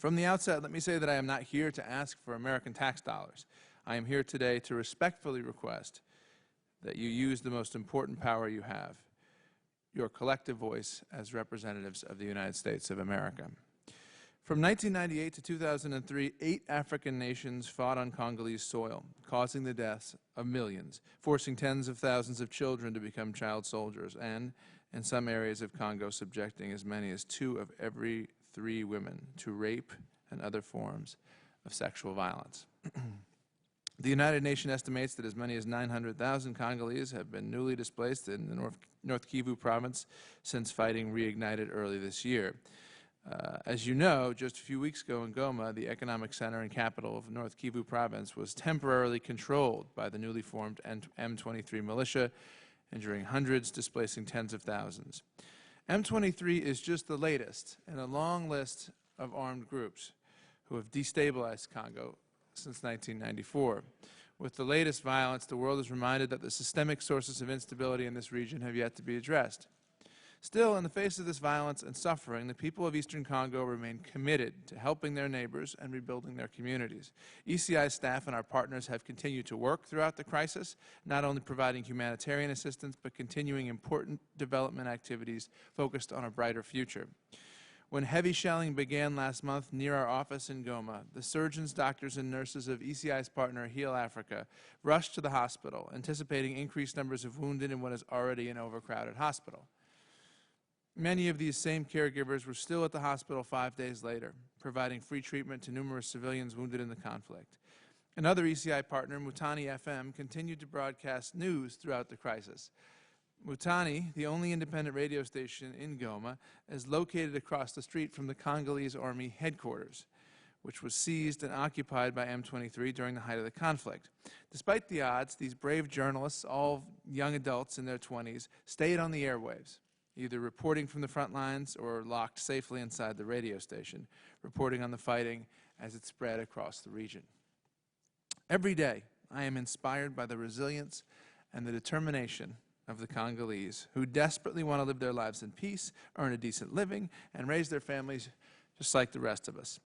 From the outset, let me say that I am not here to ask for American tax dollars. I am here today to respectfully request that you use the most important power you have, your collective voice as representatives of the United States of America. From 1998 to 2003, 8 African nations fought on Congolese soil, causing the deaths of millions, forcing tens of thousands of children to become child soldiers, and, in some areas of Congo, subjecting as many as 2 of every 3 women to rape and other forms of sexual violence. The United Nations estimates that as many as 900,000 Congolese have been newly displaced in the North Kivu province since fighting reignited early this year. As you know, just a few weeks ago in Goma, the economic center and capital of North Kivu province was temporarily controlled by the newly formed M23 militia, injuring hundreds, displacing tens of thousands. M23 is just the latest in a long list of armed groups who have destabilized Congo since 1994. With the latest violence, the world is reminded that the systemic sources of instability in this region have yet to be addressed. Still, in the face of this violence and suffering, the people of Eastern Congo remain committed to helping their neighbors and rebuilding their communities. ECI staff and our partners have continued to work throughout the crisis, not only providing humanitarian assistance, but continuing important development activities focused on a brighter future. When heavy shelling began last month near our office in Goma, the surgeons, doctors, and nurses of ECI's partner Heal Africa rushed to the hospital, anticipating increased numbers of wounded in what is already an overcrowded hospital. Many of these same caregivers were still at the hospital 5 days later, providing free treatment to numerous civilians wounded in the conflict. Another ECI partner, Mutani FM, continued to broadcast news throughout the crisis. Mutani, the only independent radio station in Goma, is located across the street from the Congolese Army headquarters, which was seized and occupied by M23 during the height of the conflict. Despite the odds, these brave journalists, all young adults in their 20s, stayed on the airwaves, either reporting from the front lines or locked safely inside the radio station, reporting on the fighting as it spread across the region. Every day, I am inspired by the resilience and the determination of the Congolese, who desperately want to live their lives in peace, earn a decent living, and raise their families just like the rest of us.